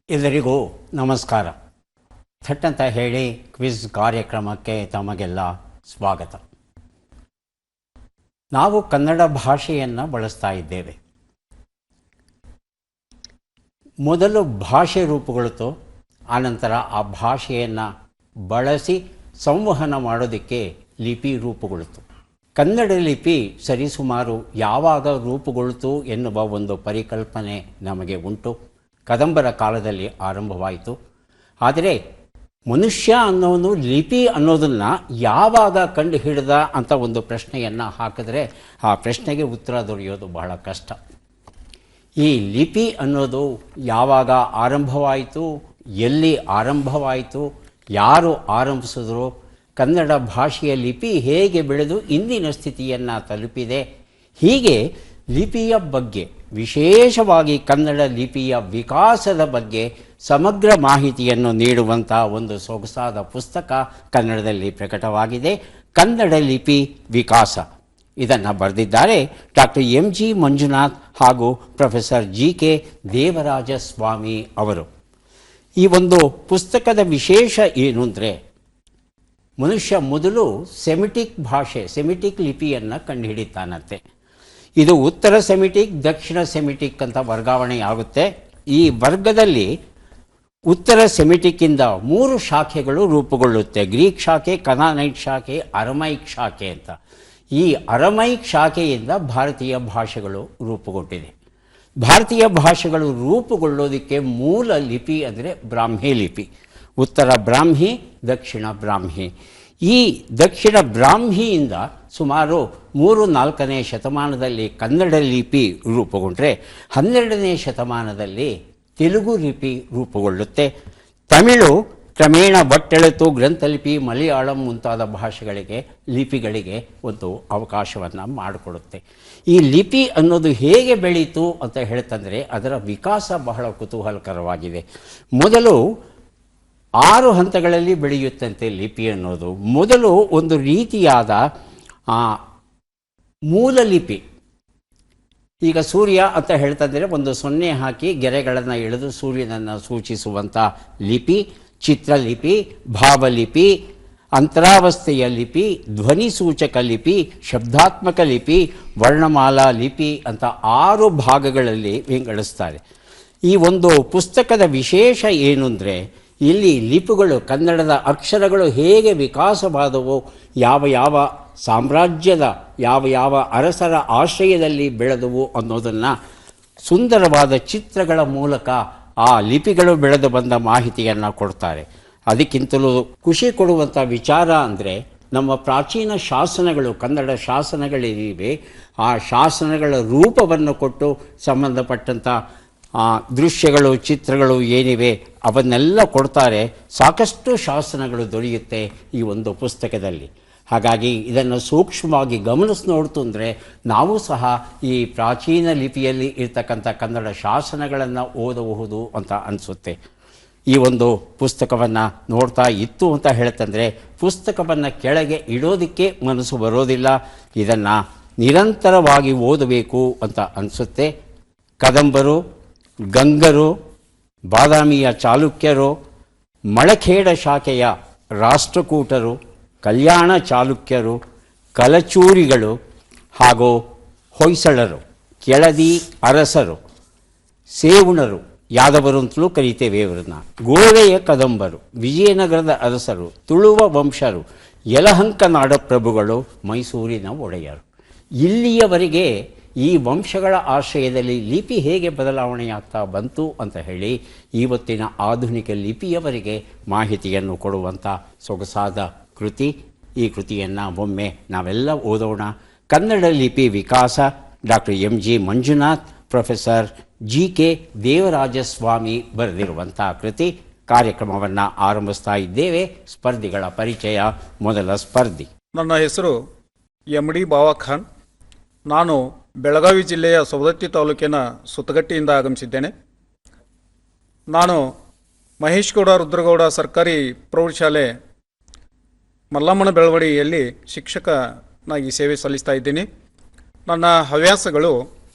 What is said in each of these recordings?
ಎಲ್ಲರಿಗೂ ನಮಸ್ಕಾರ. ಥಟ್ ಅಂತ ಹೇಳಿ ಕ್ವಿಜ್ ಕಾರ್ಯಕ್ರಮಕ್ಕೆ ತಮಗೆಲ್ಲ ಸ್ವಾಗತ. ನಾವು ಕನ್ನಡ ಭಾಷೆಯನ್ನು ಬಳಸ್ತಾ ಇದ್ದೇವೆ. ಮೊದಲು ಭಾಷೆ ರೂಪುಗೊಳ್ತು, ಆನಂತರ ಆ ಭಾಷೆಯನ್ನು ಬಳಸಿ ಸಂವಹನ ಮಾಡೋದಕ್ಕೆ ಲಿಪಿ ರೂಪುಗೊಳ್ತು. ಕನ್ನಡ ಲಿಪಿ ಸರಿಸುಮಾರು ಯಾವಾಗ ರೂಪುಗೊಳ್ತು ಎನ್ನುವ ಒಂದು ಪರಿಕಲ್ಪನೆ ನಮಗೆ ಉಂಟು. ಕದಂಬರ ಕಾಲದಲ್ಲಿ ಆರಂಭವಾಯಿತು. ಆದರೆ ಮನುಷ್ಯ ಅನ್ನೋನು ಲಿಪಿ ಅನ್ನೋದನ್ನು ಯಾವಾಗ ಕಂಡು ಹಿಡಿದ ಅಂತ ಒಂದು ಪ್ರಶ್ನೆಯನ್ನು ಹಾಕಿದ್ರೆ ಆ ಪ್ರಶ್ನೆಗೆ ಉತ್ತರ ದೊರೆಯೋದು ಬಹಳ ಕಷ್ಟ. ಈ ಲಿಪಿ ಅನ್ನೋದು ಯಾವಾಗ ಆರಂಭವಾಯಿತು, ಎಲ್ಲಿ ಆರಂಭವಾಯಿತು, ಯಾರು ಆರಂಭಿಸಿದ್ರು, ಕನ್ನಡ ಭಾಷೆಯ ಲಿಪಿ ಹೇಗೆ ಬೆಳೆದು ಇಂದಿನ ಸ್ಥಿತಿಯನ್ನು ತಲುಪಿದೆ, ಹೀಗೆ ಲಿಪಿಯ ಬಗ್ಗೆ, ವಿಶೇಷವಾಗಿ ಕನ್ನಡ ಲಿಪಿಯ ವಿಕಾಸದ ಬಗ್ಗೆ ಸಮಗ್ರ ಮಾಹಿತಿಯನ್ನು ನೀಡುವಂಥ ಒಂದು ಸೊಗಸಾದ ಪುಸ್ತಕ ಕನ್ನಡದಲ್ಲಿ ಪ್ರಕಟವಾಗಿದೆ. ಕನ್ನಡ ಲಿಪಿ ವಿಕಾಸ. ಇದನ್ನು ಬರೆದಿದ್ದಾರೆ ಡಾಕ್ಟರ್ MG ಮಂಜುನಾಥ್ ಹಾಗೂ ಪ್ರೊಫೆಸರ್ GK ದೇವರಾಜಸ್ವಾಮಿ ಅವರು. ಈ ಒಂದು ಪುಸ್ತಕದ ವಿಶೇಷ ಏನು ಅಂದರೆ, ಮನುಷ್ಯ ಮೊದಲು ಸೆಮಿಟಿಕ್ ಲಿಪಿಯನ್ನು ಕಂಡುಹಿಡಿತಾನಂತೆ. ಇದು ಉತ್ತರ ಸೆಮಿಟಿಕ್, ದಕ್ಷಿಣ ಸೆಮಿಟಿಕ್ ಅಂತ ವರ್ಗಾವಣೆಯಾಗುತ್ತೆ. ಈ ವರ್ಗದಲ್ಲಿ ಉತ್ತರ ಸೆಮಿಟಿಕ್ಕಿಂದ 3 ಶಾಖೆಗಳು ರೂಪುಗೊಳ್ಳುತ್ತೆ: ಗ್ರೀಕ್ ಶಾಖೆ, ಕನಾನೈಟ್ ಶಾಖೆ, ಅರಮೈಕ್ ಶಾಖೆ ಅಂತ. ಈ ಅರಮೈಕ್ ಶಾಖೆಯಿಂದ ಭಾರತೀಯ ಭಾಷೆಗಳು ರೂಪುಗೊಂಡಿದೆ. ಭಾರತೀಯ ಭಾಷೆಗಳು ರೂಪುಗೊಳ್ಳೋದಕ್ಕೆ ಮೂಲ ಲಿಪಿ ಅಂದರೆ ಬ್ರಾಹ್ಮಿ ಲಿಪಿ. ಉತ್ತರ ಬ್ರಾಹ್ಮಿ, ದಕ್ಷಿಣ ಬ್ರಾಹ್ಮಿ. ಈ ದಕ್ಷಿಣ ಬ್ರಾಹ್ಮಿಯಿಂದ ಸುಮಾರು 3-4ನೇ ಶತಮಾನದಲ್ಲಿ ಕನ್ನಡ ಲಿಪಿ ರೂಪುಗೊಂಡ್ರೆ 12ನೇ ಶತಮಾನದಲ್ಲಿ ತೆಲುಗು ಲಿಪಿ ರೂಪುಗೊಳ್ಳುತ್ತೆ. ತಮಿಳು ಕ್ರಮೇಣ ಬಟ್ಟೆಳೆತು ಗ್ರಂಥಲಿಪಿ, ಮಲಯಾಳಂ ಮುಂತಾದ ಭಾಷೆಗಳಿಗೆ, ಲಿಪಿಗಳಿಗೆ ಒಂದು ಅವಕಾಶವನ್ನು ಮಾಡಿಕೊಡುತ್ತೆ. ಈ ಲಿಪಿ ಅನ್ನೋದು ಹೇಗೆ ಬೆಳೀತು ಅಂತ ಹೇಳ್ತಂದರೆ ಅದರ ವಿಕಾಸ ಬಹಳ ಕುತೂಹಲಕರವಾಗಿದೆ. ಮೊದಲು 6 ಹಂತಗಳಲ್ಲಿ ಬೆಳೆಯುತ್ತಂತೆ ಲಿಪಿ ಅನ್ನೋದು. ಮೊದಲು ಒಂದು ರೀತಿಯಾದ ಮೂಲ ಲಿಪಿ. ಈಗ ಸೂರ್ಯ ಅಂತ ಹೇಳ್ತಂದರೆ ಒಂದು 0 ಹಾಕಿ ಗೆರೆಗಳನ್ನು ಎಳೆದು ಸೂರ್ಯನನ್ನು ಸೂಚಿಸುವಂಥ ಲಿಪಿ, ಚಿತ್ರಲಿಪಿ, ಭಾವಲಿಪಿ, ಅಂತರಾವಸ್ಥೆಯ ಲಿಪಿ, ಧ್ವನಿ ಸೂಚಕ ಲಿಪಿ, ಶಬ್ದಾತ್ಮಕ ಲಿಪಿ, ವರ್ಣಮಾಲಾ ಲಿಪಿ ಅಂತ 6 ಭಾಗಗಳಲ್ಲಿ ವಿಂಗಡಿಸ್ತಾರೆ. ಈ ಒಂದು ಪುಸ್ತಕದ ವಿಶೇಷ ಏನು ಅಂದರೆ, ಇಲ್ಲಿ ಲಿಪಿಗಳು, ಕನ್ನಡದ ಅಕ್ಷರಗಳು ಹೇಗೆ ವಿಕಾಸವಾದವು, ಯಾವ ಸಾಮ್ರಾಜ್ಯದ ಯಾವ ಅರಸರ ಆಶ್ರಯದಲ್ಲಿ ಬೆಳೆದವು ಅನ್ನೋದನ್ನು ಸುಂದರವಾದ ಚಿತ್ರಗಳ ಮೂಲಕ ಆ ಲಿಪಿಗಳು ಬೆಳೆದು ಬಂದ ಮಾಹಿತಿಯನ್ನು ಕೊಡ್ತಾರೆ. ಅದಕ್ಕಿಂತಲೂ ಖುಷಿ ಕೊಡುವಂಥ ವಿಚಾರ ಅಂದರೆ, ನಮ್ಮ ಪ್ರಾಚೀನ ಶಾಸನಗಳು, ಕನ್ನಡ ಶಾಸನಗಳಿವೆ, ಆ ಶಾಸನಗಳ ರೂಪವನ್ನು ಕೊಟ್ಟು ಸಂಬಂಧಪಟ್ಟಂಥ ದೃಶ್ಯಗಳು, ಚಿತ್ರಗಳು ಏನಿವೆ ಅವನ್ನೆಲ್ಲ ಕೊಡ್ತಾರೆ. ಸಾಕಷ್ಟು ಶಾಸನಗಳು ದೊರೆಯುತ್ತೆ ಈ ಒಂದು ಪುಸ್ತಕದಲ್ಲಿ. ಹಾಗಾಗಿ ಇದನ್ನು ಸೂಕ್ಷ್ಮವಾಗಿ ಗಮನಿಸಿ ನೋಡ್ತು ಅಂದರೆ ನಾವು ಸಹ ಈ ಪ್ರಾಚೀನ ಲಿಪಿಯಲ್ಲಿ ಇರ್ತಕ್ಕಂಥ ಕನ್ನಡ ಶಾಸನಗಳನ್ನು ಓದಬಹುದು ಅಂತ ಅನಿಸುತ್ತೆ. ಈ ಒಂದು ಪುಸ್ತಕವನ್ನು ನೋಡ್ತಾ ಇತ್ತು ಅಂತ ಹೇಳ್ತಂದರೆ ಪುಸ್ತಕವನ್ನು ಕೆಳಗೆ ಇಡೋದಕ್ಕೆ ಮನಸ್ಸು ಬರೋದಿಲ್ಲ. ಇದನ್ನು ನಿರಂತರವಾಗಿ ಓದಬೇಕು ಅಂತ ಅನಿಸುತ್ತೆ. ಕದಂಬರು, ಗಂಗರು, ಬಾದಾಮಿಯ ಚಾಲುಕ್ಯರು, ಮಳಖೇಡ ಶಾಖೆಯ ರಾಷ್ಟ್ರಕೂಟರು, ಕಲ್ಯಾಣ ಚಾಲುಕ್ಯರು, ಕಲಚೂರಿಗಳು ಹಾಗೂ ಹೊಯ್ಸಳರು, ಕೆಳದಿ ಅರಸರು, ಸೇವುಣರು, ಯಾದವರು ಅಂತಲೂ ಕರೀತೇವೆ ಇವರನ್ನು, ಗೋವೆಯ ಕದಂಬರು, ವಿಜಯನಗರದ ಅರಸರು, ತುಳುವ ವಂಶರು, ಯಲಹಂಕ ನಾಡಪ್ರಭುಗಳು, ಮೈಸೂರಿನ ಒಡೆಯರು. ಇಲ್ಲಿಯವರೆಗೆ ಈ ವಂಶಗಳ ಆಶ್ರಯದಲ್ಲಿ ಲಿಪಿ ಹೇಗೆ ಬದಲಾವಣೆಯಾಗ್ತಾ ಬಂತು ಅಂತ ಹೇಳಿ ಇವತ್ತಿನ ಆಧುನಿಕ ಲಿಪಿಯವರೆಗೆ ಮಾಹಿತಿಯನ್ನು ಕೊಡುವಂಥ ಸೊಗಸಾದ ಕೃತಿ. ಈ ಕೃತಿಯನ್ನು ಒಮ್ಮೆ ನಾವೆಲ್ಲ ಓದೋಣ. ಕನ್ನಡ ಲಿಪಿ ವಿಕಾಸ, doctor MG Manjunath, professor GK ದೇವರಾಜಸ್ವಾಮಿ ಬರೆದಿರುವಂಥ ಕೃತಿ. ಕಾರ್ಯಕ್ರಮವನ್ನು ಆರಂಭಿಸ್ತಾ ಇದ್ದೇವೆ. ಸ್ಪರ್ಧಿಗಳ ಪರಿಚಯ. ಮೊದಲ ಸ್ಪರ್ಧಿ. ನನ್ನ ಹೆಸರು MD ಬಾವಾಖಾನ್. ನಾನು ಬೆಳಗಾವಿ ಜಿಲ್ಲೆಯ ಸವದತ್ತಿ ತಾಲೂಕಿನ ಸುತ್ತಗಟ್ಟಿಯಿಂದ ಆಗಮಿಸಿದ್ದೇನೆ. ನಾನು ಮಹೇಶ್ಗೌಡ ರುದ್ರಗೌಡ ಸರ್ಕಾರಿ ಪ್ರೌಢಶಾಲೆ ಮಲ್ಲಮ್ಮನ ಬೆಳವಡಿಯಲ್ಲಿ ಶಿಕ್ಷಕನಾಗಿ ಸೇವೆ ಸಲ್ಲಿಸ್ತಾ ಇದ್ದೀನಿ. ನನ್ನ ಹವ್ಯಾಸಗಳು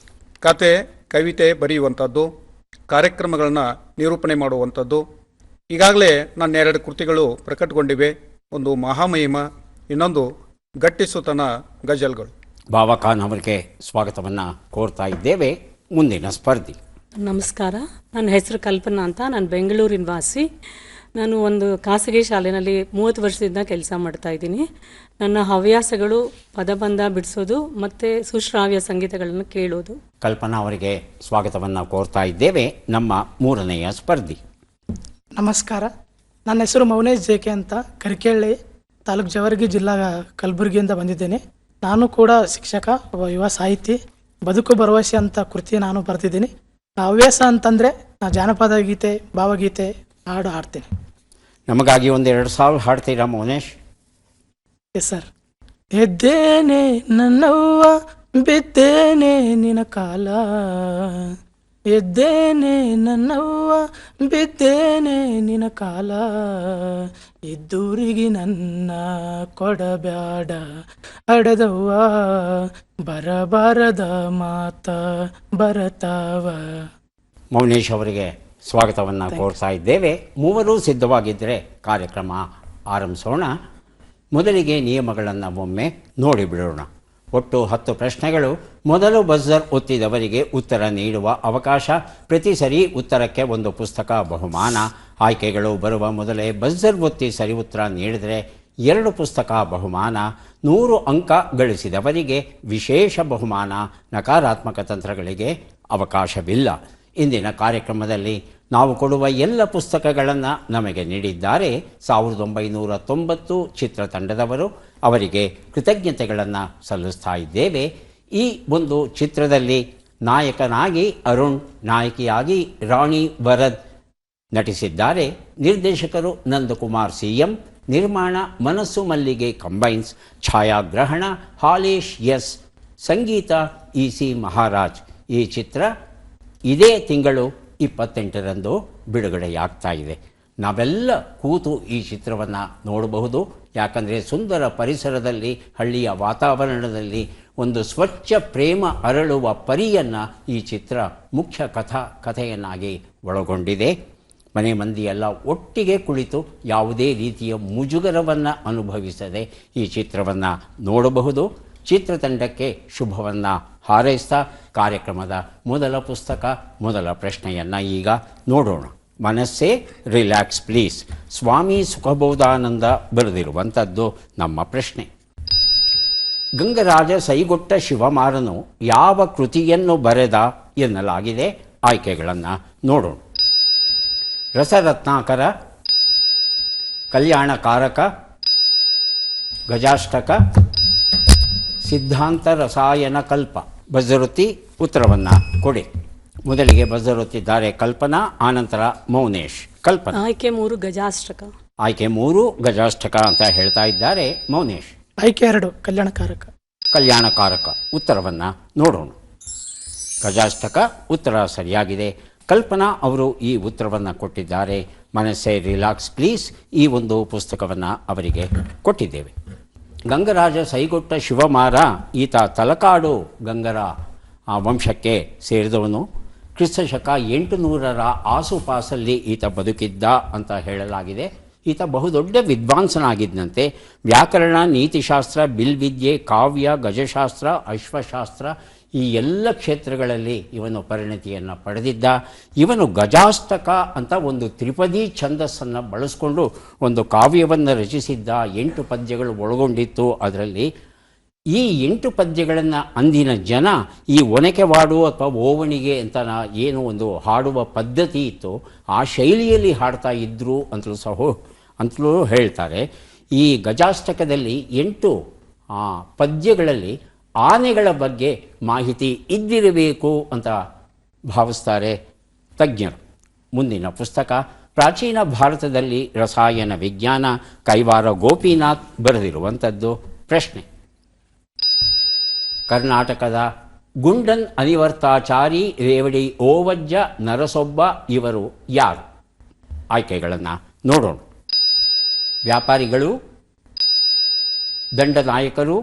ಕತೆ, ಕವಿತೆ ಬರೆಯುವಂಥದ್ದು, ಕಾರ್ಯಕ್ರಮಗಳನ್ನು ನಿರೂಪಣೆ ಮಾಡುವಂಥದ್ದು. ಈಗಾಗಲೇ ನನ್ನ 2 ಕೃತಿಗಳು ಪ್ರಕಟಗೊಂಡಿವೆ. ಒಂದು ಮಹಾಮಹಿಮ, ಇನ್ನೊಂದು ಗಟ್ಟಿಸುತನ ಗಜಲ್ಗಳು. ಬಾಬಾ ಖಾನ್ ಅವರಿಗೆ ಸ್ವಾಗತವನ್ನು ಕೋರ್ತಾ ಇದ್ದೇವೆ. ಮುಂದಿನ ಸ್ಪರ್ಧಿ. ನಮಸ್ಕಾರ, ನನ್ನ ಹೆಸರು ಕಲ್ಪನಾ ಅಂತ. ನಾನು ಬೆಂಗಳೂರಿನ ವಾಸಿ. ನಾನು ಒಂದು ಖಾಸಗಿ ಶಾಲೆಯಲ್ಲಿ 30 ವರ್ಷದಿಂದ ಕೆಲಸ ಮಾಡ್ತಾ ಇದ್ದೀನಿ. ನನ್ನ ಹವ್ಯಾಸಗಳು ಪದಬಂಧ ಬಿಡಿಸೋದು ಮತ್ತು ಸುಶ್ರಾವ್ಯ ಸಂಗೀತಗಳನ್ನು ಕೇಳೋದು. ಕಲ್ಪನಾ ಅವರಿಗೆ ಸ್ವಾಗತವನ್ನು ಕೋರ್ತಾ ಇದ್ದೇವೆ. ನಮ್ಮ 3ನೆಯ ಸ್ಪರ್ಧಿ. ನಮಸ್ಕಾರ, ನನ್ನ ಹೆಸರು ಮೌನೇಶ್ ಜೇಕೆ ಅಂತ, ಕರಿಕೆಳ್ಳಿ ತಾಲೂಕು ಜವರ್ಗಿ ಜಿಲ್ಲಾ ಕಲಬುರಗಿಯಿಂದ ಬಂದಿದ್ದೇನೆ. ನಾನು ಕೂಡ ಶಿಕ್ಷಕ, ಒಬ್ಬ ಯುವ ಸಾಹಿತಿ. ಬದುಕು ಭರವಸೆ ಅಂತ ಕೃತಿ ನಾನು ಬರ್ತಿದ್ದೀನಿ. ಹವ್ಯಾಸ ಅಂತಂದರೆ ಜಾನಪದ ಗೀತೆ, ಭಾವಗೀತೆ ಹಾಡು ಹಾಡ್ತೀನಿ. ನಮಗಾಗಿ ಒಂದು 2 ಸಾಲು ಹಾಡ್ತೀರಾ ಮೌನೇಶ್? Yes sir. ಎದ್ದೇನೆ ನನ್ನವ್ವ, ಬಿದ್ದೇನೆ ನಿನ್ನ ಕಾಲ, ಎದ್ದೇನೆ ನನ್ನವ್ವ, ಬಿದ್ದೇನೆ ನಿನ್ನ ಕಾಲ, ಇದ್ದೂರಿಗೆ ನನ್ನ ಕೊಡಬ್ಯಾಡ ಅಡದವ್ವ, ಬರಬಾರದ ಮಾತ ಬರತಾವ. ಮೌನೇಶ್ ಅವರಿಗೆ ಸ್ವಾಗತವನ್ನು ಕೋರ್ತಾ ಇದ್ದೇವೆ. ಮೂವರು ಸಿದ್ಧವಾಗಿದ್ದರೆ ಕಾರ್ಯಕ್ರಮ ಆರಂಭಿಸೋಣ. ಮೊದಲಿಗೆ ನಿಯಮಗಳನ್ನು ಒಮ್ಮೆ ನೋಡಿಬಿಡೋಣ. ಒಟ್ಟು 10 ಪ್ರಶ್ನೆಗಳು. ಮೊದಲು ಬಜರ್ ಒತ್ತಿದವರಿಗೆ ಉತ್ತರ ನೀಡುವ ಅವಕಾಶ. ಪ್ರತಿ ಸರಿ ಉತ್ತರಕ್ಕೆ ಒಂದು ಪುಸ್ತಕ ಬಹುಮಾನ. ಆಯ್ಕೆಗಳು ಬರುವ ಮೊದಲೇ ಬಜರ್ ಒತ್ತಿ ಸರಿ ಉತ್ತರ ನೀಡಿದರೆ 2 ಪುಸ್ತಕ ಬಹುಮಾನ. 100 ಅಂಕ ಗಳಿಸಿದವರಿಗೆ ವಿಶೇಷ ಬಹುಮಾನ. ನಕಾರಾತ್ಮಕ ತಂತ್ರಗಳಿಗೆ ಅವಕಾಶವಿಲ್ಲ. ಇಂದಿನ ಕಾರ್ಯಕ್ರಮದಲ್ಲಿ ನಾವು ಕೊಡುವ ಎಲ್ಲ ಪುಸ್ತಕಗಳನ್ನು ನಮಗೆ ನೀಡಿದ್ದಾರೆ 1990 ಚಿತ್ರತಂಡದವರು. ಅವರಿಗೆ ಕೃತಜ್ಞತೆಗಳನ್ನು ಸಲ್ಲಿಸ್ತಾ ಇದ್ದೇವೆ. ಈ ಒಂದು ಚಿತ್ರದಲ್ಲಿ ನಾಯಕನಾಗಿ ಅರುಣ್, ನಾಯಕಿಯಾಗಿ ರಾಣಿ ವರದ್ ನಟಿಸಿದ್ದಾರೆ. ನಿರ್ದೇಶಕರು ನಂದಕುಮಾರ್ CM. ನಿರ್ಮಾಣ ಮನಸ್ಸು ಮಲ್ಲಿಗೆ ಕಂಬೈನ್ಸ್. ಛಾಯಾಗ್ರಹಣ ಹಾಲೇಶ್ S. ಸಂಗೀತ EC ಮಹಾರಾಜ್. ಈ ಚಿತ್ರ ಇದೇ ತಿಂಗಳು 28ರಂದು ಬಿಡುಗಡೆಯಾಗ್ತಾ ಇದೆ. ನಾವೆಲ್ಲ ಕೂತು ಈ ಚಿತ್ರವನ್ನು ನೋಡಬಹುದು. ಯಾಕಂದರೆ ಸುಂದರ ಪರಿಸರದಲ್ಲಿ, ಹಳ್ಳಿಯ ವಾತಾವರಣದಲ್ಲಿ ಒಂದು ಸ್ವಚ್ಛ ಪ್ರೇಮ ಅರಳುವ ಪರಿಯನ್ನು ಈ ಚಿತ್ರ ಮುಖ್ಯ ಕಥೆಯನ್ನಾಗಿ ಒಳಗೊಂಡಿದೆ. ಮನೆ ಮಂದಿಯೆಲ್ಲ ಒಟ್ಟಿಗೆ ಕುಳಿತು ಯಾವುದೇ ರೀತಿಯ ಮುಜುಗರವನ್ನು ಅನುಭವಿಸದೆ ಈ ಚಿತ್ರವನ್ನು ನೋಡಬಹುದು. ಚಿತ್ರತಂಡಕ್ಕೆ ಶುಭವನ್ನು ಹಾರೈಸ್ತಾ ಕಾರ್ಯಕ್ರಮದ ಮೊದಲ ಪುಸ್ತಕ, ಮೊದಲ ಪ್ರಶ್ನೆಯನ್ನು ಈಗ ನೋಡೋಣ. ಮನಸ್ಸೇ ರಿಲ್ಯಾಕ್ಸ್ ಪ್ಲೀಸ್, ಸ್ವಾಮಿ ಸುಖಬೋಧಾನಂದ ಬರೆದಿರುವಂಥದ್ದು ನಮ್ಮ ಪ್ರಶ್ನೆ. ಗಂಗರಾಜ ಸೈಗೊಟ್ಟ ಶಿವಮಾರನು ಯಾವ ಕೃತಿಯನ್ನು ಬರೆದ ಎನ್ನಲಾಗಿದೆ? ಆಯ್ಕೆಗಳನ್ನು ನೋಡೋಣ. ರಸರತ್ನಾಕರ, ಕಲ್ಯಾಣಕಾರಕ, ಗಜಾಷ್ಟಕ, ಸಿದ್ಧಾಂತ ರಸಾಯನ ಕಲ್ಪ. ಬಜರುತ್ತಿ ಉತ್ತರವನ್ನು ಕೊಡಿ. ಮೊದಲಿಗೆ ಬಜರುತ್ತಿದ್ದಾರೆ ಕಲ್ಪನಾ, ಆನಂತರ ಮೌನೇಶ್. ಕಲ್ಪನಾ. ಆಯ್ಕೆ 3 ಗಜಾಷ್ಟಕ. ಆಯ್ಕೆ 3 ಗಜಾಷ್ಟಕ ಅಂತ ಹೇಳ್ತಾ ಇದ್ದಾರೆ ಮೌನೇಶ್. ಆಯ್ಕೆ 2 ಕಲ್ಯಾಣಕಾರಕ. ಕಲ್ಯಾಣಕಾರಕ ಉತ್ತರವನ್ನು ನೋಡೋಣ. ಗಜಾಷ್ಟಕ ಉತ್ತರ ಸರಿಯಾಗಿದೆ. ಕಲ್ಪನಾ ಅವರು ಈ ಉತ್ತರವನ್ನು ಕೊಟ್ಟಿದ್ದಾರೆ. ಮನಸ್ಸೇ ರಿಲ್ಯಾಕ್ಸ್ ಪ್ಲೀಸ್ ಈ ಒಂದು ಪುಸ್ತಕವನ್ನು ಅವರಿಗೆ ಕೊಟ್ಟಿದ್ದೇವೆ. ಗಂಗರಾಜ ಸೈಗೊಟ್ಟ ಶಿವಮಾರ ಈತ ತಲಕಾಡು ಗಂಗರ ವಂಶಕ್ಕೆ ಸೇರಿದವನು. ಕ್ರಿಸ್ತಶಕ 800ರ ಆಸುಪಾಸಲ್ಲಿ ಈತ ಬದುಕಿದ್ದ ಅಂತ ಹೇಳಲಾಗಿದೆ. ಈತ ಬಹುದೊಡ್ಡ ವಿದ್ವಾಂಸನಾಗಿದ್ದಂತೆ. ವ್ಯಾಕರಣ, ನೀತಿಶಾಸ್ತ್ರ, ಬಿಲ್ವಿದ್ಯೆ, ಕಾವ್ಯ, ಗಜಶಾಸ್ತ್ರ, ಅಶ್ವಶಾಸ್ತ್ರ ಈ ಎಲ್ಲ ಕ್ಷೇತ್ರಗಳಲ್ಲಿ ಇವನು ಪರಿಣತಿಯನ್ನು ಪಡೆದಿದ್ದ. ಇವನು ಗಜಾಷ್ಟಕ ಅಂತ ಒಂದು ತ್ರಿಪದಿ ಛಂದಸ್ಸನ್ನು ಬಳಸಿಕೊಂಡು ಒಂದು ಕಾವ್ಯವನ್ನು ರಚಿಸಿದ್ದ. 8 ಪದ್ಯಗಳು ಒಳಗೊಂಡಿತ್ತು. ಅದರಲ್ಲಿ ಈ 8 ಪದ್ಯಗಳನ್ನು ಅಂದಿನ ಜನ ಈ ಒನಕೆವಾಡು ಅಥವಾ ಓವಣಿಗೆ ಅಂತ ಏನು ಒಂದು ಹಾಡುವ ಪದ್ಧತಿ ಇತ್ತು ಆ ಶೈಲಿಯಲ್ಲಿ ಹಾಡ್ತಾ ಇದ್ದರು ಅಂತಲೂ ಹೇಳ್ತಾರೆ. ಈ ಗಜಾಷ್ಟಕದಲ್ಲಿ 8 ಪದ್ಯಗಳಲ್ಲಿ ಆನೆಗಳ ಬಗ್ಗೆ ಮಾಹಿತಿ ಇದ್ದಿರಬೇಕು ಅಂತ ಭಾವಿಸ್ತಾರೆ ತಜ್ಞರು. ಮುಂದಿನ ಪುಸ್ತಕ ಪ್ರಾಚೀನ ಭಾರತದಲ್ಲಿ ರಸಾಯನ ವಿಜ್ಞಾನ. ಕೈವಾರ ಗೋಪಿನಾಥ್ ಬರೆದಿರುವಂಥದ್ದು. ಪ್ರಶ್ನೆ. ಕರ್ನಾಟಕದ ಗುಂಡನ್ ಅನಿವರ್ತಾಚಾರಿ, ರೇವಡಿ ಓವಜ್ಜ, ನರಸೊಬ್ಬ ಇವರು ಯಾರು? ಆಯ್ಕೆಗಳನ್ನು ನೋಡೋಣ. ವ್ಯಾಪಾರಿಗಳು, ದಂಡನಾಯಕರು.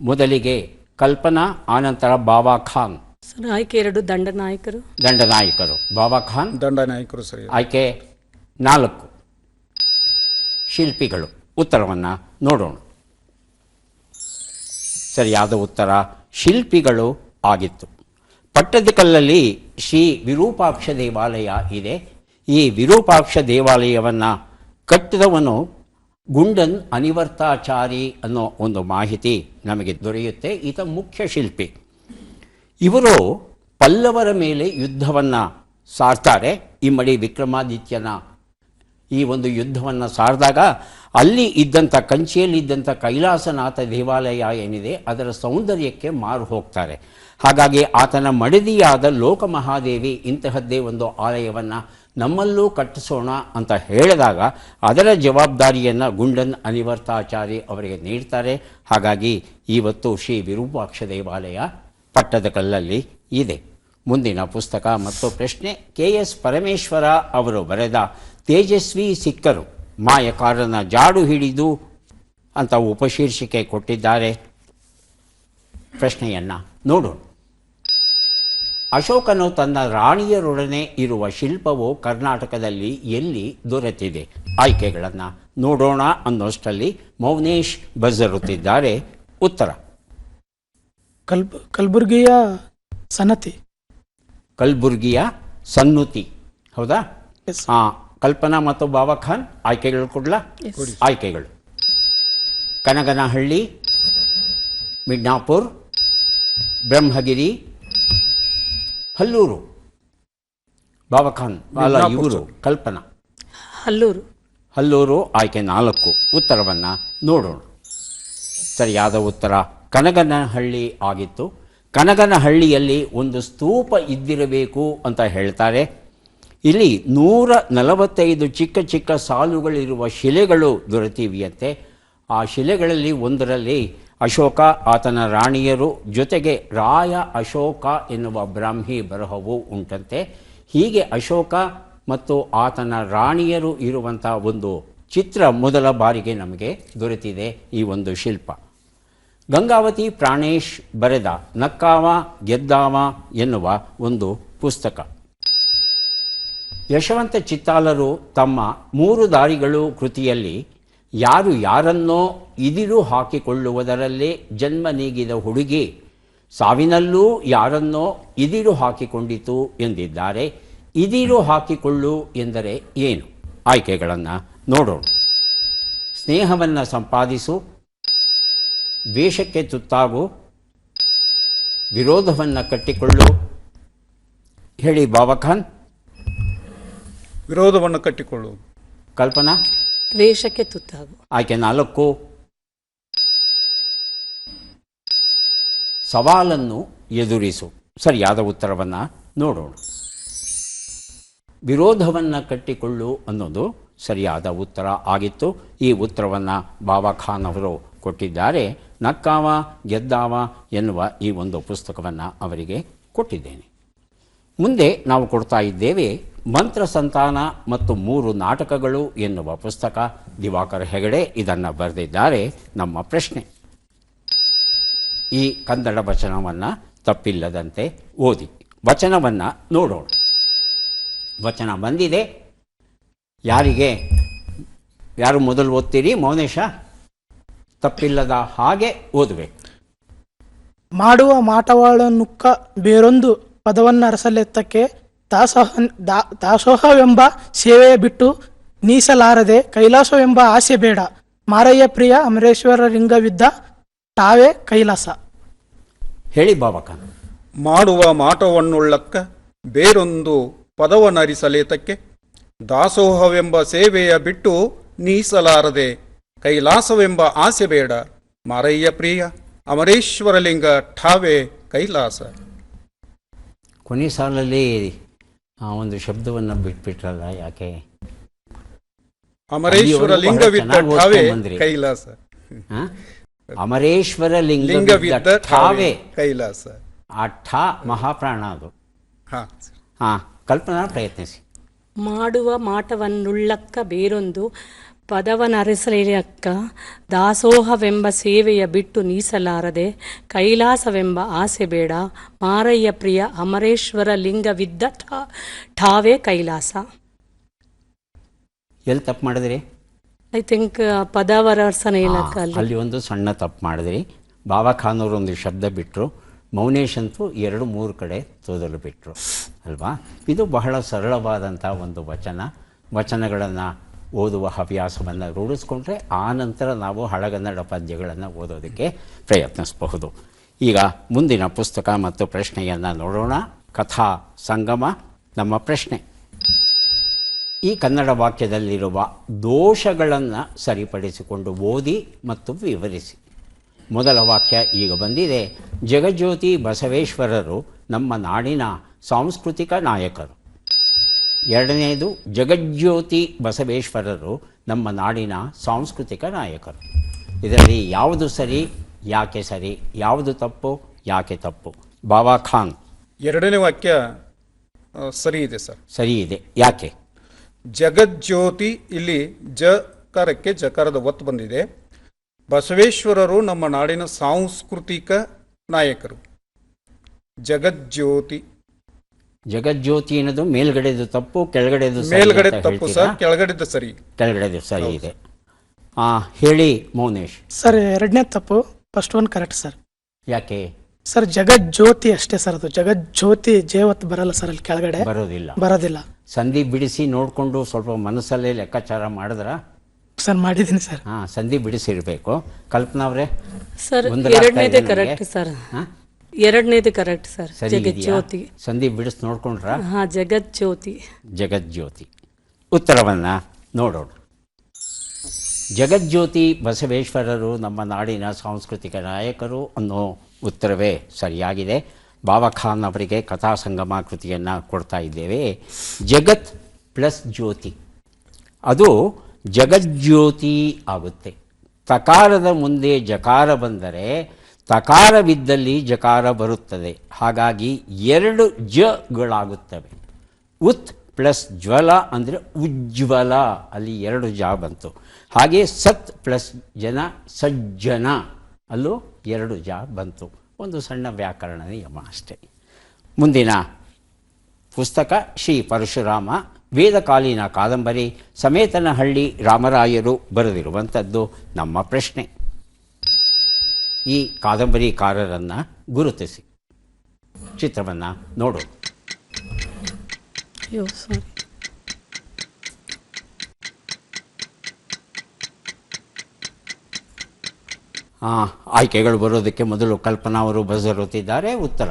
ಮೊದಲಿಗೆ ಕಲ್ಪನಾ, ಆನಂತರ ಬಾಬಾ ಖಾನ್. ಸರ್ ಆಯ್ಕೆ 2 ದಂಡನಾಯಕರು. ದಂಡನಾಯಕರು ಬಾಬಾ ಖಾನ್. ದಂಡನಾಯಕರು ಸರಿ. ಆಯ್ಕೆ 4 ಶಿಲ್ಪಿಗಳು. ಉತ್ತರವನ್ನು ನೋಡೋಣ. ಸರಿಯಾದ ಉತ್ತರ ಶಿಲ್ಪಿಗಳು ಆಗಿತ್ತು. ಪಟ್ಟದಕಲ್ಲಲ್ಲಿ ಶ್ರೀ ವಿರೂಪಾಕ್ಷ ದೇವಾಲಯ ಇದೆ. ಈ ವಿರೂಪಾಕ್ಷ ದೇವಾಲಯವನ್ನು ಕಟ್ಟಿದವನು ಗುಂಡನ್ ಅನಿವರ್ತಾಚಾರಿ ಅನ್ನೋ ಒಂದು ಮಾಹಿತಿ ನಮಗೆ ದೊರೆಯುತ್ತೆ. ಈತ ಮುಖ್ಯ ಶಿಲ್ಪಿ. ಇವರು ಪಲ್ಲವರ ಮೇಲೆ ಯುದ್ಧವನ್ನು ಸಾರ್ತಾರೆ. ಇಮ್ಮಡಿ ವಿಕ್ರಮಾದಿತ್ಯನ ಈ ಒಂದು ಯುದ್ಧವನ್ನು ಸಾರಿದಾಗ ಅಲ್ಲಿ ಇದ್ದಂಥ ಕಂಚಿಯಲ್ಲಿದ್ದಂಥ ಕೈಲಾಸನಾಥ ದೇವಾಲಯ ಏನಿದೆ ಅದರ ಸೌಂದರ್ಯಕ್ಕೆ ಮಾರು ಹೋಗ್ತಾರೆ. ಹಾಗಾಗಿ ಆತನ ಮಡದಿಯಾದ ಲೋಕಮಹಾದೇವಿ ಇಂತಹದ್ದೇ ಒಂದು ಆಲಯವನ್ನು ನಮ್ಮಲ್ಲೂ ಕಟ್ಟಿಸೋಣ ಅಂತ ಹೇಳಿದಾಗ ಅದರ ಜವಾಬ್ದಾರಿಯನ್ನು ಗುಂಡನ್ ಅನಿವರ್ತಾಚಾರಿ ಅವರಿಗೆ ನೀಡ್ತಾರೆ. ಹಾಗಾಗಿ ಇವತ್ತು ಶ್ರೀ ವಿರೂಪಾಕ್ಷ ದೇವಾಲಯ ಪಟ್ಟದಕಲ್ಲಲ್ಲಿ ಇದೆ. ಮುಂದಿನ ಪುಸ್ತಕ ಮತ್ತು ಪ್ರಶ್ನೆ KS ಪರಮೇಶ್ವರ ಅವರು ಬರೆದ ತೇಜಸ್ವಿ ಸಿಕ್ಕರು ಮಾಯಕಾರನ ಜಾಡು ಹಿಡಿದು ಅಂತ ಉಪಶೀರ್ಷಿಕೆ ಕೊಟ್ಟಿದ್ದಾರೆ. ಪ್ರಶ್ನೆಯನ್ನು ನೋಡೋಣ. ಅಶೋಕನು ತನ್ನ ರಾಣಿಯರೊಡನೆ ಇರುವ ಶಿಲ್ಪವು ಕರ್ನಾಟಕದಲ್ಲಿ ಎಲ್ಲಿ ದೊರೆತಿದೆ? ಆಯ್ಕೆಗಳನ್ನು ನೋಡೋಣ ಅನ್ನೋಷ್ಟರಲ್ಲಿ ಮೌನೇಶ್ ಬಜರುತ್ತಿದ್ದಾರೆ. ಉತ್ತರ ಕಲಬುರ್ಗಿಯ ಸನ್ನತಿ. ಕಲಬುರ್ಗಿಯ ಸನ್ನುತಿ. ಹೌದಾ? Yes. ಕಲ್ಪನಾ ಮತ್ತು ಬಾಬಾ ಖಾನ್ ಆಯ್ಕೆಗಳು ಕೊಡ್ಲಾ? ಆಯ್ಕೆಗಳು: ಕನಗನಹಳ್ಳಿ, ಮಿಡ್ನಾಪುರ್, ಬ್ರಹ್ಮಗಿರಿ, ಹಲ್ಲೂರು. ಬಾಬಾ ಖಾನ್ ಅಲ್ಲ, ಇವರು ಕಲ್ಪನಾ. ಹಲ್ಲೂರು. ಹಲ್ಲೂರು ಆಯ್ಕೆ 4. ಉತ್ತರವನ್ನು ನೋಡೋಣ. ಸರಿಯಾದ ಉತ್ತರ ಕನಗನಹಳ್ಳಿ ಆಗಿತ್ತು. ಕನಗನಹಳ್ಳಿಯಲ್ಲಿ ಒಂದು ಸ್ತೂಪ ಇದ್ದಿರಬೇಕು ಅಂತ ಹೇಳ್ತಾರೆ. ಇಲ್ಲಿ 145 ಚಿಕ್ಕ ಚಿಕ್ಕ ಸಾಲುಗಳಿರುವ ಶಿಲೆಗಳು ದೊರೆತಿವೆಯಂತೆ. ಆ ಶಿಲೆಗಳಲ್ಲಿ ಒಂದರಲ್ಲಿ ಅಶೋಕ, ಆತನ ರಾಣಿಯರು, ಜೊತೆಗೆ ರಾಯ ಅಶೋಕ ಎನ್ನುವ ಬ್ರಾಹ್ಮಿ ಬರಹವು ಉಂಟಂತೆ. ಹೀಗೆ ಅಶೋಕ ಮತ್ತು ಆತನ ರಾಣಿಯರು ಇರುವಂಥ ಒಂದು ಚಿತ್ರ ಮೊದಲ ಬಾರಿಗೆ ನಮಗೆ ದೊರೆತಿದೆ ಈ ಒಂದು ಶಿಲ್ಪ. ಗಂಗಾವತಿ ಪ್ರಾಣೇಶ್ ಬರೆದ ನಕ್ಕಾವ ಗೆದ್ದಾವ ಎನ್ನುವ ಒಂದು ಪುಸ್ತಕ. ಯಶವಂತ ಚಿತ್ತಾಲರು ತಮ್ಮ 3 ದಾರಿಗಳು ಕೃತಿಯಲ್ಲಿ ಯಾರು ಯಾರನ್ನೋ ಇದಿರು ಹಾಕಿಕೊಳ್ಳುವುದರಲ್ಲೇ ಜನ್ಮ ನೀಗಿದ ಹುಡುಗಿ ಸಾವಿನಲ್ಲೂ ಯಾರನ್ನೋ ಇದಿರು ಹಾಕಿಕೊಂಡಿತು ಎಂದಿದ್ದಾರೆ. ಇದಿರು ಹಾಕಿಕೊಳ್ಳು ಎಂದರೆ ಏನು? ಆಯ್ಕೆಗಳನ್ನು ನೋಡೋಣ. ಸ್ನೇಹವನ್ನು ಸಂಪಾದಿಸು, ದ್ವೇಷಕ್ಕೆ ತುತ್ತಾಗು, ವಿರೋಧವನ್ನು ಕಟ್ಟಿಕೊಳ್ಳು. ಹೇಳಿ ಬಾಬಾ ಖಾನ್. ವಿರೋಧವನ್ನು ಕಟ್ಟಿಕೊಳ್ಳು. ಕಲ್ಪನಾ. ದ್ವೇಷಕ್ಕೆ ತುತ್ತಾಗು. ಆಯ್ಕೆ 4. ಸವಾಲನ್ನು ಎದುರಿಸು. ಸರಿಯಾದ ಉತ್ತರವನ್ನು ನೋಡೋಣ. ವಿರೋಧವನ್ನು ಕಟ್ಟಿಕೊಳ್ಳು ಅನ್ನೋದು ಸರಿಯಾದ ಉತ್ತರ ಆಗಿತ್ತು. ಈ ಉತ್ತರವನ್ನು ಬಾಬಾ ಖಾನ್ ಅವರು ಕೊಟ್ಟಿದ್ದಾರೆ. ನಕ್ಕಾವ ಗೆದ್ದಾವ ಎನ್ನುವ ಈ ಒಂದು ಪುಸ್ತಕವನ್ನು ಅವರಿಗೆ ಕೊಟ್ಟಿದ್ದೇನೆ. ಮುಂದೆ ನಾವು ಕೊಡ್ತಾ ಇದ್ದೇವೆ ಮಂತ್ರ ಸಂತಾನ ಮತ್ತು 3 ನಾಟಕಗಳು ಎನ್ನುವ ಪುಸ್ತಕ. ದಿವಾಕರ್ ಹೆಗಡೆ ಇದನ್ನು ಬರೆದಿದ್ದಾರೆ. ನಮ್ಮ ಪ್ರಶ್ನೆ: ಈ ಕನ್ನಡ ವಚನವನ್ನು ತಪ್ಪಿಲ್ಲದಂತೆ ಓದಿ. ವಚನವನ್ನು ನೋಡೋಣ. ವಚನ ಬಂದಿದೆ. ಯಾರು ಮೊದಲು ಓದ್ತೀರಿ? ಮೌನೇಶ. ತಪ್ಪಿಲ್ಲದ ಹಾಗೆ ಓದಬೇಕು. ಮಾಡುವ ಮಾಟವಾಳನುಕ್ಕ ಬೇರೊಂದು ಪದವನ್ನರಸಲೆತ್ತಕ್ಕೆ ದಾಸೋಹವೆಂಬ ಸೇವೆ ಬಿಟ್ಟು ನೀಸಲಾರದೆ ಕೈಲಾಸವೆಂಬ ಆಸೆ ಬೇಡ. ಮಾರಯ್ಯ ಪ್ರಿಯ ಅಮರೇಶ್ವರ ಲಿಂಗವಿದ್ದ ತಾವೇ ಕೈಲಾಸ. ಹೇಳಿ ಬಾಬಾ ಖಾನ್. ಮಾಡುವ ಮಾಟವನ್ನುಳ್ಳಕ್ಕ ಬೇರೊಂದು ಪದವನ್ನರಿಸಲೇತಕ್ಕೆ ದಾಸೋಹವೆಂಬ ಸೇವೆಯ ಬಿಟ್ಟು ನೀಸಲಾರದೆ ಕೈಲಾಸವೆಂಬ ಆಸೆ ಬೇಡ. ಮಾರಯ್ಯ ಪ್ರಿಯ ಅಮರೇಶ್ವರಲಿಂಗ ಠಾವೆ ಕೈಲಾಸ. ಕೊನೆ ಸಾಲಲ್ಲಿ ಒಂದು ಶಬ್ದವನ್ನು ಬಿಟ್ಬಿಟ್ರಲ್ಲ, ಯಾಕೆ? ಅಮರೇಶ್ವರ ಲಿಂಗವಿದ್ದ ಠಾವೆ ಕೈಲಾಸ. ಅಮರೇಶ್ವರ ಲಿಂಗವಿದ್ದ ಠಾವೆ ಕೈಲಾಸ. ಆ ಠ ಮಹಾಪ್ರಾಣ ಅದು. ಕಲ್ಪನಾ ಪ್ರಯತ್ನಿಸಿ. ಮಾಡುವ ಮಾಟವನ್ನುಳ್ಳಕ್ಕ ಬೇರೊಂದು ಪದವನರಸಲಿಯಕ್ಕ ದಾಸೋಹವೆಂಬ ಸೇವೆಯ ಬಿಟ್ಟು ನೀಸಲಾರದೆ ಕೈಲಾಸವೆಂಬ ಆಸೆ ಬೇಡ ಮಾರಯ್ಯ ಪ್ರಿಯ ಅಮರೇಶ್ವರ ಲಿಂಗವಿದ್ದ ಠಾವೇ ಕೈಲಾಸ. ಎಲ್ಲಿ ತಪ್ಪು ಮಾಡಿದ್ರಿ? ಐ ಥಿಂಕ್ ಪದವರಸನ ಇಲಕ್ಕ ಅಲ್ಲಿ ಒಂದು ಸಣ್ಣ ತಪ್ಪು ಮಾಡಿದ್ರಿ. ಬಾಬಾ ಖಾನ್ ಅವರು ಒಂದು ಶಬ್ದ ಬಿಟ್ಟರು, ಮೌನೇಶ್ ಅಂತೂ 2-3 ಕಡೆ ತೋದಲು ಬಿಟ್ಟರು ಅಲ್ವಾ. ಇದು ಬಹಳ ಸರಳವಾದಂಥ ಒಂದು ವಚನಗಳನ್ನು ಓದುವ ಹವ್ಯಾಸವನ್ನು ರೂಢಿಸ್ಕೊಂಡ್ರೆ ಆ ನಂತರ ನಾವು ಹಳಗನ್ನಡ ಪದ್ಯಗಳನ್ನು ಓದೋದಕ್ಕೆ ಪ್ರಯತ್ನಿಸಬಹುದು. ಈಗ ಮುಂದಿನ ಪುಸ್ತಕ ಮತ್ತು ಪ್ರಶ್ನೆಯನ್ನು ನೋಡೋಣ. ಕಥಾ ಸಂಗಮ. ನಮ್ಮ ಪ್ರಶ್ನೆ: ಈ ಕನ್ನಡ ವಾಕ್ಯದಲ್ಲಿರುವ ದೋಷಗಳನ್ನು ಸರಿಪಡಿಸಿಕೊಂಡು ಓದಿ ಮತ್ತು ವಿವರಿಸಿ. ಮೊದಲ ವಾಕ್ಯ ಈಗ ಬಂದಿದೆ. ಜಗಜ್ಯೋತಿ ಬಸವೇಶ್ವರರು ನಮ್ಮ ನಾಡಿನ ಸಾಂಸ್ಕೃತಿಕ ನಾಯಕರು. ಎರಡನೆಯದು, ಜಗಜ್ಯೋತಿ ಬಸವೇಶ್ವರರು ನಮ್ಮ ನಾಡಿನ ಸಾಂಸ್ಕೃತಿಕ ನಾಯಕರು. ಇದರಲ್ಲಿ ಯಾವುದು ಸರಿ, ಯಾಕೆ ಸರಿ, ಯಾವುದು ತಪ್ಪು, ಯಾಕೆ ತಪ್ಪು? ಬಾಬಾ ಖಾನ್. ಎರಡನೇ ವಾಕ್ಯ ಸರಿ ಇದೆ ಸರ್. ಸರಿ ಇದೆ. ಯಾಕೆ? ಜಗಜ್ಯೋತಿ, ಇಲ್ಲಿ ಜಕಾರಕ್ಕೆ ಜಕಾರದ ಒತ್ತು ಬಂದಿದೆ. ಬಸವೇಶ್ವರರು ನಮ್ಮ ನಾಡಿನ ಸಾಂಸ್ಕೃತಿಕ ನಾಯಕರು. ಜಗಜ್ಯೋತಿ. ಜಗಜ್ಯೋತಿ ಅನ್ನೋದು ಮೇಲ್ಗಡೆದು ತಪ್ಪು, ಕೆಳಗಡೆದು ಮೇಲ್ಗಡೆ ತಪ್ಪು ಸರ್, ಕೆಳಗಡೆದು ಸರಿ. ಕೆಳಗಡೆದು ಸರಿ ಇದೆ. ಹೇಳಿ ಮೌನೇಶ್. ಸರ್ ಎರಡನೇ ತಪ್ಪು, ಫಸ್ಟ್ ಒನ್ ಕರೆಕ್ಟ್ ಸರ್. ಯಾಕೆ ಸರ್? ಜಗಜ್ಯೋತಿ ಅಷ್ಟೇ ಸರ್, ಅದು ಜಗಜ್ಯೋತಿ ಜೇವತ್ ಬರಲ್ಲ ಸರ್, ಅಲ್ಲಿ ಕೆಳಗಡೆ ಬರೋದಿಲ್ಲ. ಸಂಧಿ ಬಿಡಿಸಿ ನೋಡಿಕೊಂಡು ಸ್ವಲ್ಪ ಮನಸ್ಸಲ್ಲೇ ಲೆಕ್ಕಾಚಾರ ಮಾಡಿದ್ರ? ಸರ್ ಮಾಡಿದ್ದೀನಿ ಸರ್. ಸಂಧಿ ಬಿಡಿಸಿರ್ಬೇಕು. ಕಲ್ಪನಾ ಅವರೇ? ಸರ್ ಎರಡನೇದು ಕರೆಕ್ಟ್ ಸರ್. ಎರಡನೇದು ಕರೆಕ್ಟ್ ಸರ್. ಜಗಜ್ಯೋತಿ. ಸಂಧಿ ಬಿಡಿಸಿ ನೋಡ್ಕೊಂಡ್ರ? ಜಗಜ್ಯೋತಿ. ಜಗಜ್ಯೋತಿ. ಉತ್ತರವನ್ನು ನೋಡೋಣ. ಜಗಜ್ಯೋತಿ ಬಸವೇಶ್ವರರು ನಮ್ಮ ನಾಡಿನ ಸಾಂಸ್ಕೃತಿಕ ನಾಯಕರು ಅನ್ನೋ ಉತ್ತರವೇ ಸರಿಯಾಗಿದೆ. ಬಾಬಾ ಖಾನ್ ಅವರಿಗೆ ಕಥಾ ಸಂಗಮ ಕೃತಿಯನ್ನು ಕೊಡ್ತಾ ಇದ್ದೇವೆ. ಜಗತ್ ಪ್ಲಸ್ ಜ್ಯೋತಿ, ಅದು ಜಗಜ್ಯೋತಿ ಆಗುತ್ತೆ. ತಕಾರದ ಮುಂದೆ ಜಕಾರ ಬಂದರೆ ತಕಾರವಿದ್ದಲ್ಲಿ ಜಕಾರ ಬರುತ್ತದೆ. ಹಾಗಾಗಿ 2 ಜಗಳಾಗುತ್ತವೆ. ಉತ್ ಪ್ಲಸ್ ಜ್ವಲ ಅಂದರೆ ಉಜ್ವಲ, ಅಲ್ಲಿ 2 ಜ ಬಂತು. ಹಾಗೆ ಸತ್ ಪ್ಲಸ್ ಜನ ಸಜ್ಜನ, ಅಲ್ಲೂ 2 ಜ ಬಂತು. ಒಂದು ಸಣ್ಣ ವ್ಯಾಕರಣ ನಿಯಮ ಅಷ್ಟೇ. ಮುಂದಿನ ಪುಸ್ತಕ ಶ್ರೀ ಪರಶುರಾಮ, ವೇದಕಾಲೀನ ಕಾದಂಬರಿ. ಸಮೇತನಹಳ್ಳಿ ರಾಮರಾಯರು ಬರೆದಿರುವಂಥದ್ದು. ನಮ್ಮ ಪ್ರಶ್ನೆ: ಈ ಕಾದಂಬರಿಕಾರರನ್ನು ಗುರುತಿಸಿ. ಚಿತ್ರವನ್ನು ನೋಡೋಣ. ಆಯ್ಕೆಗಳು ಬರೋದಕ್ಕೆ ಮೊದಲು ಕಲ್ಪನಾ ಅವರು ಬರೆದಿರುತ್ತಿದ್ದಾರೆ. ಉತ್ತರ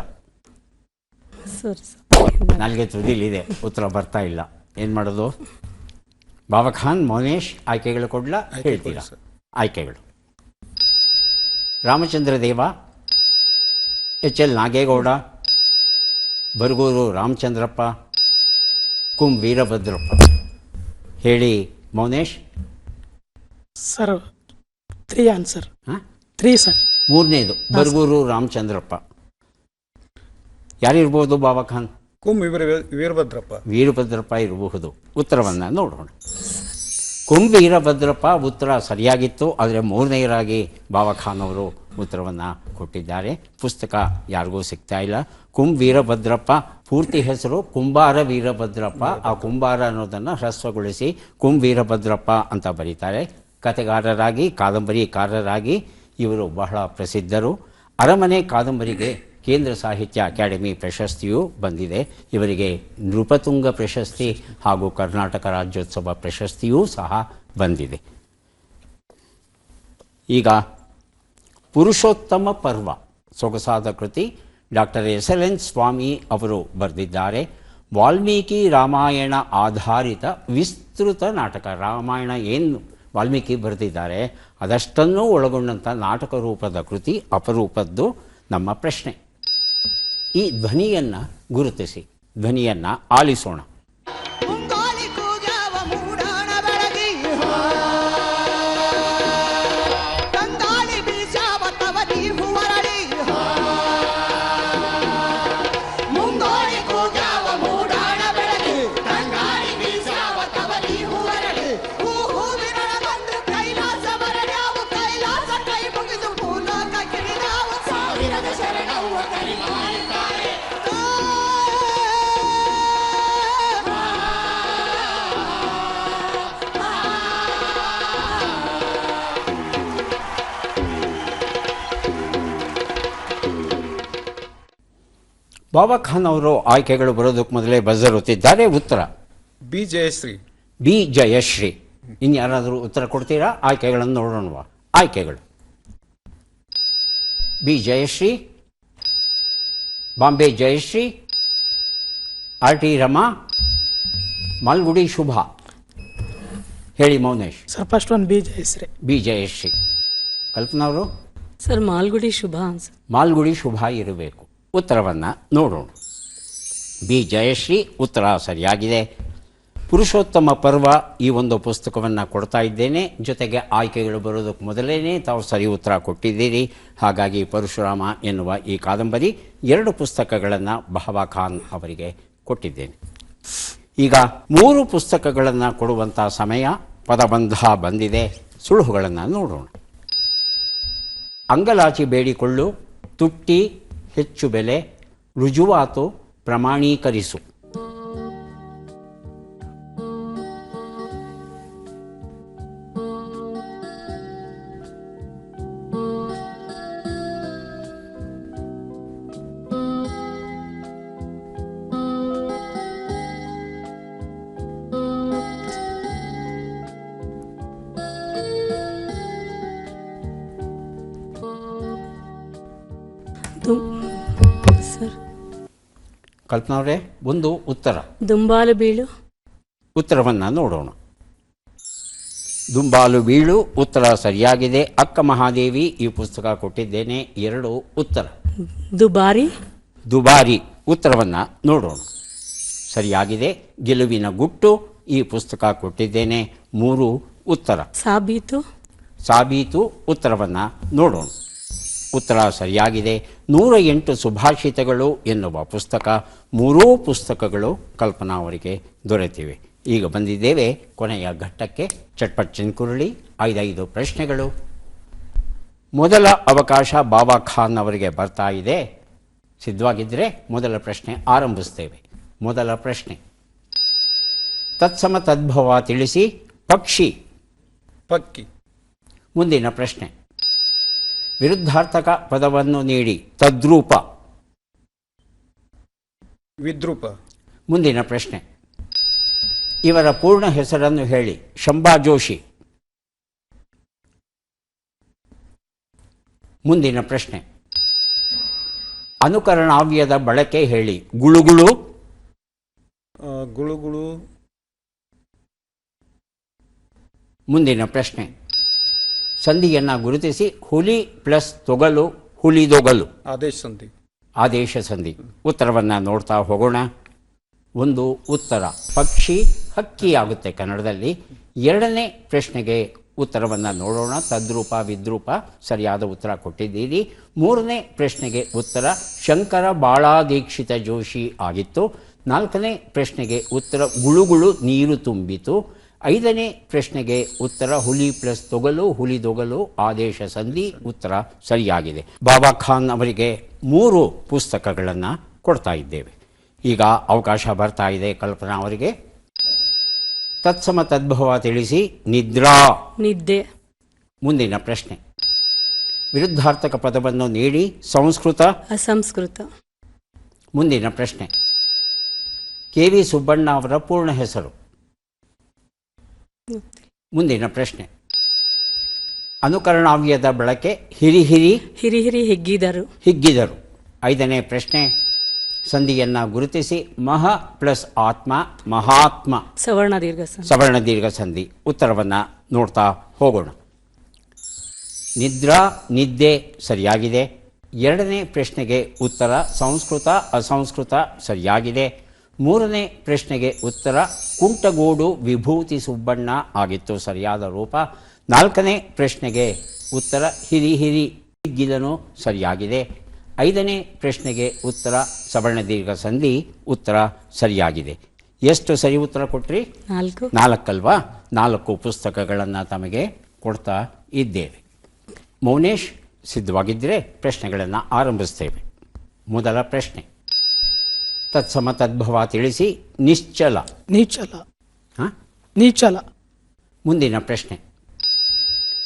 ನನಗೆ ತುದಿಲಿದೆ, ಉತ್ತರ ಬರ್ತಾ ಇಲ್ಲ. ಏನು ಮಾಡೋದು? ಬಾಬಾ ಖಾನ್, ಮೌನೇಶ್, ಆಯ್ಕೆಗಳು ಕೊಡ್ಲಾ? ಹೇಳ್ತೀರಾ? ಆಯ್ಕೆಗಳು: ರಾಮಚಂದ್ರ ದೇವ, HL ನಾಗೇಗೌಡ, ಬರಗೂರು ರಾಮಚಂದ್ರಪ್ಪ, ಕುಂ ವೀರಭದ್ರಪ್ಪ. ಹೇಳಿ ಮೌನೇಶ್. Sir 3 answer. 3 ಸರ್. ಮೂರನೇದು ಬರಗೂರು ರಾಮಚಂದ್ರಪ್ಪ. ಯಾರಿರ್ಬೋದು ಬಾಬಾ ಖಾನ್? ಕುಂ ವೀರಭದ್ರಪ್ಪ. ವೀರಭದ್ರಪ್ಪ ಇರಬಹುದು. ಉತ್ತರವನ್ನು ನೋಡೋಣ. ಕುಂ ವೀರಭದ್ರಪ್ಪ ಉತ್ತರ ಸರಿಯಾಗಿತ್ತು. ಆದರೆ ಮೂರನೆಯರಾಗಿ ಬಾಬಾ ಖಾನ್ ಅವರು ಉತ್ತರವನ್ನು ಕೊಟ್ಟಿದ್ದಾರೆ. ಪುಸ್ತಕ ಯಾರಿಗೂ ಸಿಗ್ತಾ ಇಲ್ಲ. ಕುಂ ವೀರಭದ್ರಪ್ಪ ಪೂರ್ತಿ ಹೆಸರು ಕುಂಬಾರ ವೀರಭದ್ರಪ್ಪ. ಆ ಕುಂಬಾರ ಅನ್ನೋದನ್ನು ಹ್ರಸ್ವಗೊಳಿಸಿ ಕುಂ ವೀರಭದ್ರಪ್ಪ ಅಂತ ಬರೀತಾರೆ. ಕಥೆಗಾರರಾಗಿ, ಕಾದಂಬರಿಕಾರರಾಗಿ ಇವರು ಬಹಳ ಪ್ರಸಿದ್ಧರು. ಅರಮನೆ ಕಾದಂಬರಿಗೆ ಕೇಂದ್ರ ಸಾಹಿತ್ಯ ಅಕಾಡೆಮಿ ಪ್ರಶಸ್ತಿಯೂ ಬಂದಿದೆ. ಇವರಿಗೆ ನೃಪತುಂಗ ಪ್ರಶಸ್ತಿ ಹಾಗೂ ಕರ್ನಾಟಕ ರಾಜ್ಯೋತ್ಸವ ಪ್ರಶಸ್ತಿಯೂ ಸಹ ಬಂದಿದೆ. ಈಗ ಪುರುಷೋತ್ತಮ ಪರ್ವ, ಸೊಗಸಾದ ಕೃತಿ. ಡಾಕ್ಟರ್ SLN ಸ್ವಾಮಿ ಅವರು ಬರೆದಿದ್ದಾರೆ. ವಾಲ್ಮೀಕಿ ರಾಮಾಯಣ ಆಧಾರಿತ ವಿಸ್ತೃತ ನಾಟಕ. ರಾಮಾಯಣ ಏನು ವಾಲ್ಮೀಕಿ ಬರೆದಿದ್ದಾರೆ ಅದಷ್ಟನ್ನೂ ಒಳಗೊಂಡಂಥ ನಾಟಕ ರೂಪದ ಕೃತಿ, ಅಪರೂಪದ್ದು. ನಮ್ಮ ಪ್ರಶ್ನೆ: ಈ ಧ್ವನಿಯನ್ನು ಗುರುತಿಸಿ, ಧ್ವನಿಯನ್ನು ಆಲಿಸೋಣ. ಬಾಬಾ ಖಾನ್ ಅವರು ಆಯ್ಕೆಗಳು ಬರೋದಕ್ಕೆ ಮೊದಲೇ ಬಜರ್ ಒತ್ತಿದ್ದಾರೆ. ಉತ್ತರ ಬಿ ಜಯಶ್ರೀ. ಬಿ ಜಯಶ್ರೀ. ಇನ್ಯಾರಾದರೂ ಉತ್ತರ ಕೊಡ್ತೀರಾ? ಆಯ್ಕೆಗಳನ್ನು ನೋಡೋಣವಾ? ಆಯ್ಕೆಗಳು: B Jayashree, Bombay Jayashree, R T Rama, Malgudi Shubha. ಹೇಳಿ Mounesh. Sir first one B Jayashree. B Jayashree. Kalpana ಅವರು? ಸರ್ ಮಾಲ್ಗುಡಿ ಶುಭ ಅನ್ಸುತ್ತೆ. ಮಾಲ್ಗುಡಿ ಶುಭಾ ಇರಬೇಕು. ಉತ್ತರವನ್ನು ನೋಡೋಣ. ಬಿ ಜಯಶ್ರೀ ಉತ್ತರ ಸರಿಯಾಗಿದೆ. ಪುರುಷೋತ್ತಮ ಪರ್ವ ಈ ಒಂದು ಪುಸ್ತಕವನ್ನು ಕೊಡ್ತಾ ಇದ್ದೇನೆ. ಜೊತೆಗೆ ಆಯ್ಕೆಗಳು ಬರೋದಕ್ಕೆ ಮೊದಲೇ ತಾವು ಸರಿ ಉತ್ತರ ಕೊಟ್ಟಿದ್ದೀರಿ. ಹಾಗಾಗಿ ಪರಶುರಾಮ ಎನ್ನುವ ಈ ಕಾದಂಬರಿ 2 ಪುಸ್ತಕಗಳನ್ನು ಬಾಬಾ ಖಾನ್ ಅವರಿಗೆ ಕೊಟ್ಟಿದ್ದೇನೆ. ಈಗ 3 ಪುಸ್ತಕಗಳನ್ನು ಕೊಡುವಂಥ ಸಮಯ. ಪದಬಂಧ ಬಂದಿದೆ. ಸುಳುಹುಗಳನ್ನು ನೋಡೋಣ. ಅಂಗಲಾಚಿ ಬೇಡಿಕೊಳ್ಳು, ತುಟ್ಟಿ, ಹೆಚ್ಚು ಬೆಲೆ, ರುಜುವಾತು, ಪ್ರಮಾಣೀಕರಿಸು. ಸರ್ ಕಲ್ಪನಾ ಅವರೇ, ಒಂದು ಉತ್ತರ. ದುಂಬಾಲು ಬೀಳು. ಉತ್ತರವನ್ನು ನೋಡೋಣ. ದುಂಬಾಲು ಬೀಳು ಉತ್ತರ ಸರಿಯಾಗಿದೆ. ಅಕ್ಕ ಮಹಾದೇವಿ ಈ ಪುಸ್ತಕ ಕೊಟ್ಟಿದ್ದೇನೆ. 2 ಉತ್ತರ. ದುಬಾರಿ. ದುಬಾರಿ ಉತ್ತರವನ್ನು ನೋಡೋಣ. ಸರಿಯಾಗಿದೆ. ಗೆಲುವಿನ ಗುಟ್ಟು ಈ ಪುಸ್ತಕ ಕೊಟ್ಟಿದ್ದೇನೆ. 3 ಉತ್ತರ. ಸಾಬೀತು. ಸಾಬೀತು ಉತ್ತರವನ್ನು ನೋಡೋಣ. ಉತ್ತರ ಸರಿಯಾಗಿದೆ. 108 ಸುಭಾಷಿತಗಳು ಎನ್ನುವ ಪುಸ್ತಕ. 3 ಪುಸ್ತಕಗಳು ಕಲ್ಪನಾ ಅವರಿಗೆ ದೊರೆತಿವೆ. ಈಗ ಬಂದಿದ್ದೇವೆ ಕೊನೆಯ ಘಟ್ಟಕ್ಕೆ. ಚಟ್ಪಟ್ ಚಿನ್ಕುರುಳಿ. 5 ಪ್ರಶ್ನೆಗಳು. ಮೊದಲ ಅವಕಾಶ ಬಾಬಾ ಖಾನ್ ಅವರಿಗೆ ಬರ್ತಾ ಇದೆ. ಸಿದ್ಧವಾಗಿದ್ದರೆ ಮೊದಲ ಪ್ರಶ್ನೆ ಆರಂಭಿಸ್ತೇವೆ. ಮೊದಲ ಪ್ರಶ್ನೆ: ತತ್ಸಮ ತದ್ಭವ ತಿಳಿಸಿ. ಪಕ್ಷಿ. ಪಕ್ಕಿ. ಮುಂದಿನ ಪ್ರಶ್ನೆ: ವಿರುದ್ಧಾರ್ಥಕ ಪದವನ್ನು ನೀಡಿ. ತದ್ರೂಪ. ವಿದ್ರೂಪ. ಮುಂದಿನ ಪ್ರಶ್ನೆ: ಇವರ ಪೂರ್ಣ ಹೆಸರನ್ನು ಹೇಳಿ. ಶಂಭಾ ಜೋಶಿ. ಮುಂದಿನ ಪ್ರಶ್ನೆ: ಅನುಕರಣಾವ್ಯದ ಬಳಕೆ ಹೇಳಿ. ಗುಳುಗುಳು. ಗುಳುಗುಳು. ಮುಂದಿನ ಪ್ರಶ್ನೆ: ಸಂಧಿಯನ್ನು ಗುರುತಿಸಿ. ಹುಲಿ ಪ್ಲಸ್ ತೊಗಲು, ಹುಲಿದೊಗಲು. ಆದೇಶ ಸಂಧಿ. ಆದೇಶ ಸಂಧಿ. ಉತ್ತರವನ್ನು ನೋಡ್ತಾ ಹೋಗೋಣ. ಒಂದು ಉತ್ತರ ಪಕ್ಷಿ, ಹಕ್ಕಿಯಾಗುತ್ತೆ ಕನ್ನಡದಲ್ಲಿ. 2ನೇ ಪ್ರಶ್ನೆಗೆ ಉತ್ತರವನ್ನು ನೋಡೋಣ. ತದ್ರೂಪ, ವಿದ್ರೂಪ ಸರಿಯಾದ ಉತ್ತರ ಕೊಟ್ಟಿದ್ದೀರಿ. 3ನೇ ಪ್ರಶ್ನೆಗೆ ಉತ್ತರ ಶಂಕರ ಬಾಳಾದೀಕ್ಷಿತ ಜೋಶಿ ಆಗಿತ್ತು. 4ನೇ ಪ್ರಶ್ನೆಗೆ ಉತ್ತರ ಗುಳುಗುಳು ನೀರು ತುಂಬಿತು. 5ನೇ ಪ್ರಶ್ನೆಗೆ ಉತ್ತರ ಹುಲಿ ಪ್ಲಸ್ ತೊಗಲು, ಹುಲಿದೊಗಲು, ಆದೇಶ ಸಂಧಿ. ಉತ್ತರ ಸರಿಯಾಗಿದೆ. ಬಾಬಾ ಖಾನ್ ಅವರಿಗೆ 3 ಪುಸ್ತಕಗಳನ್ನು ಕೊಡ್ತಾ ಇದ್ದೇವೆ. ಈಗ ಅವಕಾಶ ಬರ್ತಾ ಇದೆ ಕಲ್ಪನಾ ಅವರಿಗೆ. ತತ್ಸಮ ತದ್ಭವ ತಿಳಿಸಿ. ನಿದ್ರಾ. ನಿದ್ದೆ. ಮುಂದಿನ ಪ್ರಶ್ನೆ: ವಿರುದ್ಧಾರ್ಥಕ ಪದವನ್ನು ನೀಡಿ. ಸಂಸ್ಕೃತ. ಅಸಂಸ್ಕೃತ. ಮುಂದಿನ ಪ್ರಶ್ನೆ: ಕೆ.ವಿ. ಸುಬ್ಬಣ್ಣ ಅವರ ಪೂರ್ಣ ಹೆಸರು. ಮುಂದಿನ ಪ್ರಶ್ನೆ: ಅನುಕರಣಾವ್ಯದ ಬಳಕೆ. ಹಿರಿಹಿರಿ. ಹಿರಿಹಿರಿ ಹಿಗ್ಗಿದರು. ಹಿಗ್ಗಿದರು. 5ನೇ ಪ್ರಶ್ನೆ: ಸಂಧಿಯನ್ನು ಗುರುತಿಸಿ. ಮಹ ಪ್ಲಸ್ ಆತ್ಮ, ಮಹಾತ್ಮ. ಸವರ್ಣ ದೀರ್ಘ ಸಂಧಿ. ಸವರ್ಣ ದೀರ್ಘ ಸಂಧಿ. ಉತ್ತರವನ್ನು ನೋಡ್ತಾ ಹೋಗೋಣ. ನಿದ್ರಾ, ನಿದ್ದೆ ಸರಿಯಾಗಿದೆ. 2ನೇ ಪ್ರಶ್ನೆಗೆ ಉತ್ತರ ಸಂಸ್ಕೃತ, ಅಸಂಸ್ಕೃತ ಸರಿಯಾಗಿದೆ. 3ನೇ ಪ್ರಶ್ನೆಗೆ ಉತ್ತರ ಕುಂಟಗೋಡು ವಿಭೂತಿ ಸುಬ್ಬಣ್ಣ ಆಗಿತ್ತು ಸರಿಯಾದ ರೂಪ. 4ನೇ ಪ್ರಶ್ನೆಗೆ ಉತ್ತರ ಹಿರಿಹಿರಿ ಹಿಗ್ಗಿದನು ಸರಿಯಾಗಿದೆ. 5ನೇ ಪ್ರಶ್ನೆಗೆ ಉತ್ತರ ಸವರ್ಣ ದೀರ್ಘ ಸಂಧಿ. ಉತ್ತರ ಸರಿಯಾಗಿದೆ. ಎಷ್ಟು ಸರಿ ಉತ್ತರ ಕೊಟ್ರಿ? 4. 4 ಅಲ್ವಾ? 4 ಪುಸ್ತಕಗಳನ್ನು ತಮಗೆ ಕೊಡ್ತಾ ಇದ್ದೇವೆ. ಮೌನೇಶ್ ಸಿದ್ಧವಾಗಿದ್ದರೆ ಪ್ರಶ್ನೆಗಳನ್ನು ಆರಂಭಿಸ್ತೇವೆ. ಮೊದಲ ಪ್ರಶ್ನೆ. ತತ್ಸಮ ತದ್ಭವ ತಿಳಿಸಿ. ನಿಶ್ಚಲ. ನೀಚಲ. ಹಾಂ, ನೀಚಲ. ಮುಂದಿನ ಪ್ರಶ್ನೆ.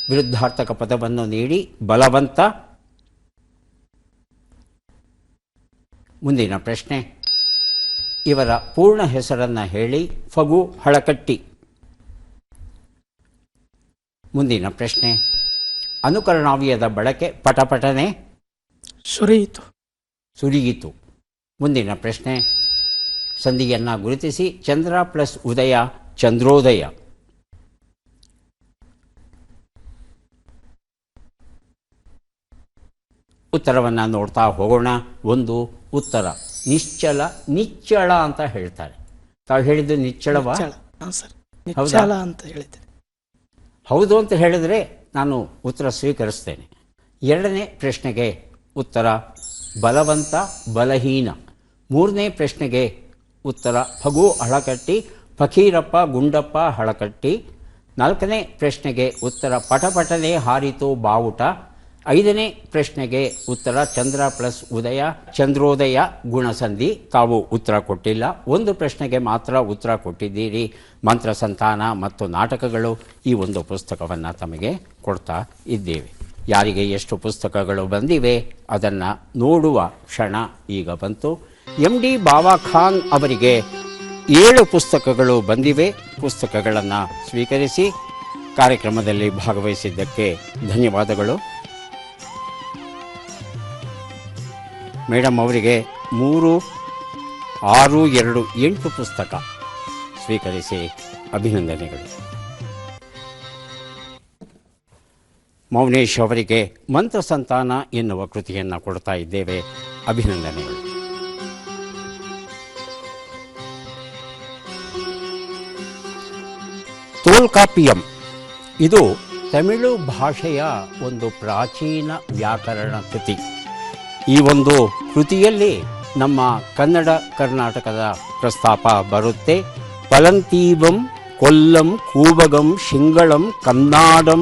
ವಿರುದ್ಧಾರ್ಥಕ ಪದವನ್ನು ನೀಡಿ. ಬಲವಂತ. ಮುಂದಿನ ಪ್ರಶ್ನೆ. ಇವರ ಪೂರ್ಣ ಹೆಸರನ್ನು ಹೇಳಿ. ಫಗು ಹಳಕಟ್ಟಿ. ಮುಂದಿನ ಪ್ರಶ್ನೆ. ಅನುಕರಣಾವ್ಯಯದ ಬಳಕೆ. ಪಟಪಟನೆ. ಸುರಿಯಿತು. ಸುರಿಯಿತು. ಮುಂದಿನ ಪ್ರಶ್ನೆ. ಸಂಧಿಯನ್ನು ಗುರುತಿಸಿ. ಚಂದ್ರ ಪ್ಲಸ್ ಉದಯ ಚಂದ್ರೋದಯ. ಉತ್ತರವನ್ನು ನೋಡ್ತಾ ಹೋಗೋಣ. ಒಂದು ಉತ್ತರ ನಿಶ್ಚಲ. ನಿಚ್ಚಳ ಅಂತ ಹೇಳ್ತಾರೆ. ತಾವು ಹೇಳಿದ್ದು ನಿಚ್ಚಳವಾ? ಹಾಂ ಸರ್, ನಿಚ್ಚಲ ಅಂತ ಹೇಳಿದ್ದೆ. ಹೌದು ಅಂತ ಹೇಳಿದರೆ ನಾನು ಉತ್ತರ ಸ್ವೀಕರಿಸ್ತೇನೆ. ಎರಡನೇ ಪ್ರಶ್ನೆಗೆ ಉತ್ತರ ಬಲವಂತ ಬಲಹೀನ. ಮೂರನೇ ಪ್ರಶ್ನೆಗೆ ಉತ್ತರ ಫಗು ಹಳಕಟ್ಟಿ ಫಕೀರಪ್ಪ ಗುಂಡಪ್ಪ ಹಳಕಟ್ಟಿ. ನಾಲ್ಕನೇ ಪ್ರಶ್ನೆಗೆ ಉತ್ತರ ಪಟಪಟನೆ ಹಾರಿತು ಬಾವುಟ. ಐದನೇ ಪ್ರಶ್ನೆಗೆ ಉತ್ತರ ಚಂದ್ರ ಪ್ಲಸ್ ಉದಯ ಚಂದ್ರೋದಯ ಗುಣಸಂಧಿ. ತಾವು ಉತ್ತರ ಕೊಟ್ಟಿಲ್ಲ. ಒಂದು ಪ್ರಶ್ನೆಗೆ ಮಾತ್ರ ಉತ್ತರ ಕೊಟ್ಟಿದ್ದೀರಿ. ಮಂತ್ರ ಸಂತಾನ ಮತ್ತು ನಾಟಕಗಳು ಈ ಒಂದು ಪುಸ್ತಕವನ್ನು ತಮಗೆ ಕೊಡ್ತಾ ಇದ್ದೇವೆ. ಯಾರಿಗೆ ಎಷ್ಟು ಪುಸ್ತಕಗಳು ಬಂದಿವೆ ಅದನ್ನು ನೋಡುವ ಕ್ಷಣ ಈಗ ಬಂತು. ಎಮ್ ಡಿ ಬಾವಾ ಖಾನ್ ಅವರಿಗೆ 7 ಪುಸ್ತಕಗಳು ಬಂದಿವೆ. ಪುಸ್ತಕಗಳನ್ನು ಸ್ವೀಕರಿಸಿ ಕಾರ್ಯಕ್ರಮದಲ್ಲಿ ಭಾಗವಹಿಸಿದ್ದಕ್ಕೆ ಧನ್ಯವಾದಗಳು. ಮೇಡಮ್ ಅವರಿಗೆ 3, 6, 2, 8 ಪುಸ್ತಕ ಸ್ವೀಕರಿಸಿ ಅಭಿನಂದನೆಗಳು. ಮೌನೇಶ್ ಅವರಿಗೆ ಮಂತ್ರ ಸಂತಾನ ಎನ್ನುವ ಕೃತಿಯನ್ನು ಕೊಡ್ತಾ ಇದ್ದೇವೆ. ಅಭಿನಂದನೆಗಳು. ತೋಲ್ಕಾಪಿಯಂ ಇದು ತಮಿಳು ಭಾಷೆಯ ಒಂದು ಪ್ರಾಚೀನ ವ್ಯಾಕರಣ ಕೃತಿ. ಈ ಒಂದು ಕೃತಿಯಲ್ಲಿ ನಮ್ಮ ಕನ್ನಡ ಕರ್ನಾಟಕದ ಪ್ರಸ್ತಾಪ ಬರುತ್ತೆ. ಪಲಂತೀವಂ ಕೊಲ್ಲಂ ಕೂಬಗಂ ಶಿಂಗಳಂ ಕನ್ನಾಡಂ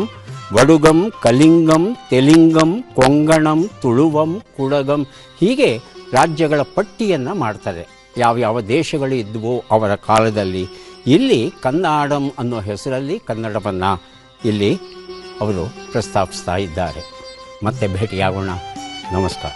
ವಡುಗಂ ಕಲಿಂಗಂ ತೆಲಿಂಗಂ ಕೊಂಗಣಂ ತುಳುವಂ ಕುಡಗಂ ಹೀಗೆ ರಾಜ್ಯಗಳ ಪಟ್ಟಿಯನ್ನು ಮಾಡ್ತಾರೆ. ಯಾವ್ಯಾವ ದೇಶಗಳು ಇದ್ವೋ ಅವರ ಕಾಲದಲ್ಲಿ. ಇಲ್ಲಿ ಕನ್ನಾಡಂ ಅನ್ನೋ ಹೆಸರಲ್ಲಿ ಕನ್ನಡವನ್ನು ಇಲ್ಲಿ ಅವರು ಪ್ರಸ್ತಾಪಿಸ್ತಾ ಇದ್ದಾರೆ. ಮತ್ತೆ ಭೇಟಿಯಾಗೋಣ. ನಮಸ್ಕಾರ.